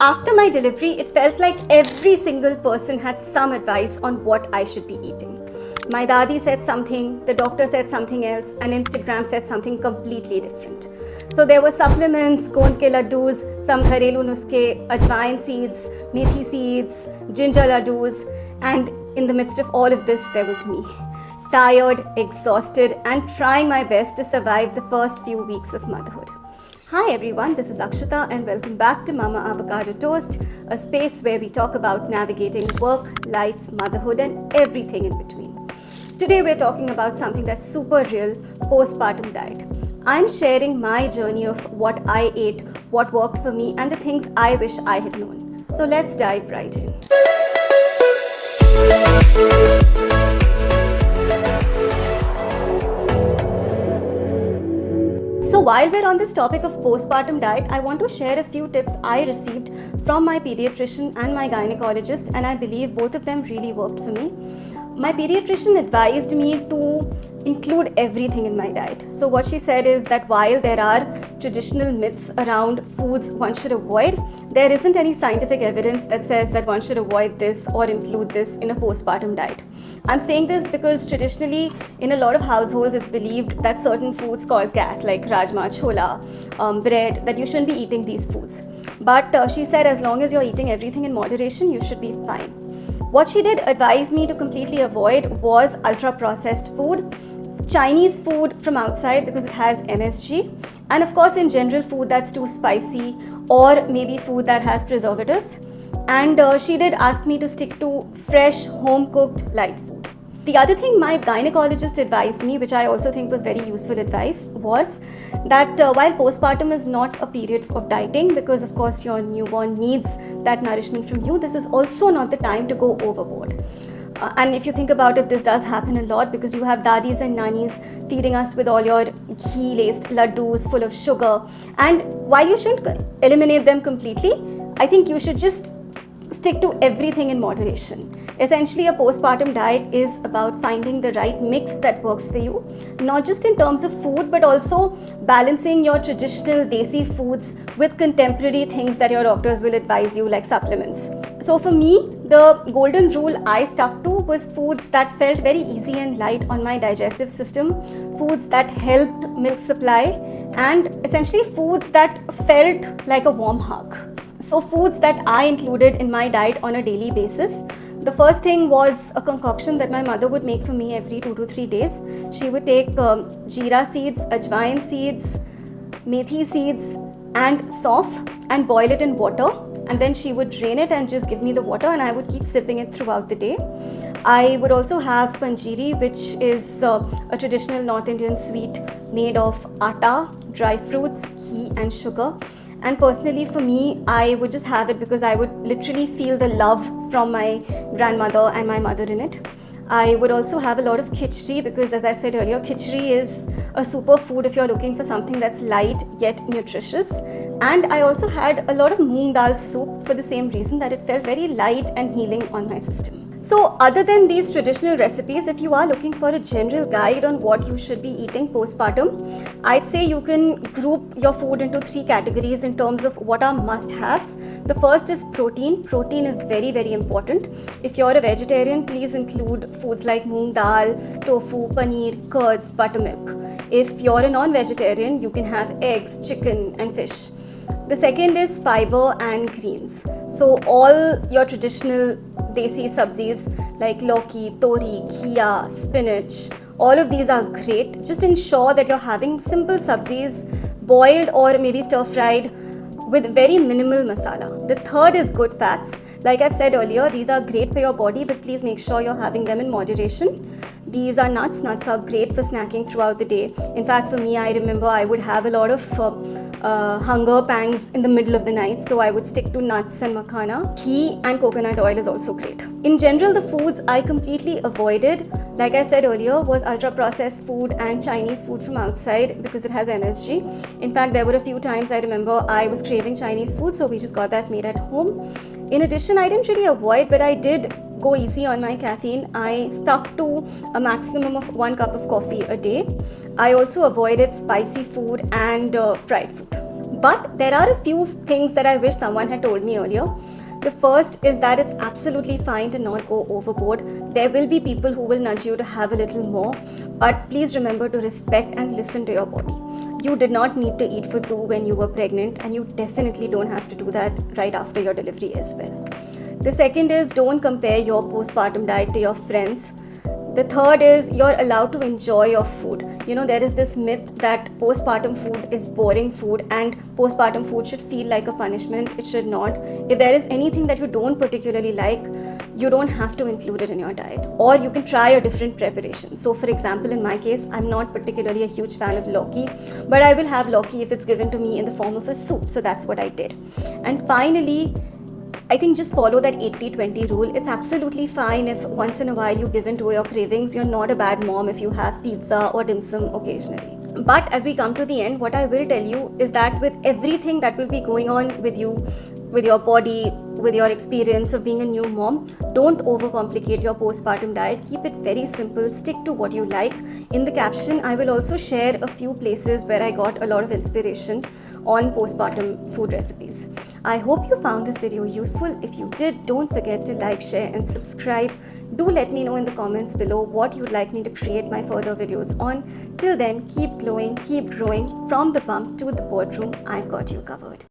After my delivery, it felt like every single person had some advice on what I should be eating. My dadi said something, the doctor said something else, and Instagram said something completely different. So there were supplements, gond ke laddus, some gharelu nuske, ajwain seeds, methi seeds, ginger laddus, and in the midst of all of this, there was me. Tired, exhausted, and trying my best to survive the first few weeks of motherhood. Hi everyone, this is Akshita and welcome back to Mama Avocado Toast, a space where we talk about navigating work, life, motherhood and everything in between. Today we're talking about something that's super real, postpartum diet. I'm sharing my journey of what I ate, what worked for me and the things I wish I had known. So let's dive right in. So while we're on this topic of postpartum diet, I want to share a few tips I received from my pediatrician and my gynecologist, and I believe both of them really worked for me. My pediatrician advised me to include everything in my diet. So what she said is that while there are traditional myths around foods one should avoid, there isn't any scientific evidence that says that one should avoid this or include this in a postpartum diet. I'm saying this because traditionally in a lot of households it's believed that certain foods cause gas like rajma, chola, bread, that you shouldn't be eating these foods. But she said as long as you're eating everything in moderation, you should be fine. What she did advise me to completely avoid was ultra processed food, Chinese food from outside because it has MSG, and of course in general food that's too spicy or maybe food that has preservatives. And she did ask me to stick to fresh home cooked light food. The other thing my gynecologist advised me, which I also think was very useful advice, was that while postpartum is not a period of dieting because of course your newborn needs that nourishment from you, this is also not the time to go overboard. And if you think about it, this does happen a lot because you have dadis and nannies feeding us with all your ghee-laced laddus full of sugar. And while you shouldn't eliminate them completely, I think you should just stick to everything in moderation. Essentially, a postpartum diet is about finding the right mix that works for you, not just in terms of food, but also balancing your traditional desi foods with contemporary things that your doctors will advise you, like supplements. So for me, the golden rule I stuck to was foods that felt very easy and light on my digestive system, foods that helped milk supply, and essentially foods that felt like a warm hug. So foods that I included in my diet on a daily basis. The first thing was a concoction that my mother would make for me every 2 to 3 days. She would take jeera seeds, ajwain seeds, methi seeds and sauf and boil it in water, and then she would drain it and just give me the water and I would keep sipping it throughout the day. I would also have panjiri, which is a traditional North Indian sweet made of atta, dry fruits, ghee and sugar. And personally for me, I would just have it because I would literally feel the love from my grandmother and my mother in it. I would also have a lot of khichdi because, as I said earlier, khichdi is a super food if you're looking for something that's light yet nutritious. And I also had a lot of moong dal soup for the same reason, that it felt very light and healing on my system. So other than these traditional recipes, if you are looking for a general guide on what you should be eating postpartum, I'd say you can group your food into 3 categories in terms of what are must-haves. The first is protein. Protein is very, very important. If you're a vegetarian, please include foods like moong dal, tofu, paneer, curds, buttermilk. If you're a non-vegetarian, you can have eggs, chicken and fish. The second is fiber and greens. So all your traditional desi sabzis like lauki, tori, ghiya, spinach, all of these are great. Just ensure that you're having simple sabzis, boiled or maybe stir-fried with very minimal masala. The third is good fats. Like I've said earlier, these are great for your body, but please make sure you're having them in moderation. These are nuts. Nuts are great for snacking throughout the day. In fact, for me, I remember I would have a lot of hunger pangs in the middle of the night, so I would stick to nuts and makhana. Ghee and coconut oil is also great. In general, the foods I completely avoided, like I said earlier, was ultra processed food and Chinese food from outside because it has MSG. In fact, there were a few times I remember I was craving Chinese food, so we just got that made at home. In addition, I didn't really avoid, but I did go easy on my caffeine. I stuck to a maximum of 1 cup of coffee a day. I also avoided spicy food and fried food. But there are a few things that I wish someone had told me earlier. The first is that it's absolutely fine to not go overboard. There will be people who will nudge you to have a little more, but please remember to respect and listen to your body. You did not need to eat for 2 when you were pregnant, and you definitely don't have to do that right after your delivery as well. The second is don't compare your postpartum diet to your friends. The third is you're allowed to enjoy your food. There is this myth that postpartum food is boring food and postpartum food should feel like a punishment. It should not. If there is anything that you don't particularly like, you don't have to include it in your diet. Or you can try a different preparation. So for example, in my case, I'm not particularly a huge fan of Loki, but I will have Loki if it's given to me in the form of a soup. So that's what I did. And finally, I think just follow that 80-20 rule. It's absolutely fine if once in a while you give in to your cravings. You're not a bad mom if you have pizza or dim sum occasionally. But as we come to the end, what I will tell you is that with everything that will be going on with you, with your body, with your experience of being a new mom, don't overcomplicate your postpartum diet. Keep it very simple. Stick to what you like. In the caption, I will also share a few places where I got a lot of inspiration on postpartum food recipes. I hope you found this video useful. If you did, don't forget to like, share and subscribe. Do let me know in the comments below what you'd like me to create my further videos on. Till then, keep glowing, keep growing. From the pump to the boardroom, I've got you covered.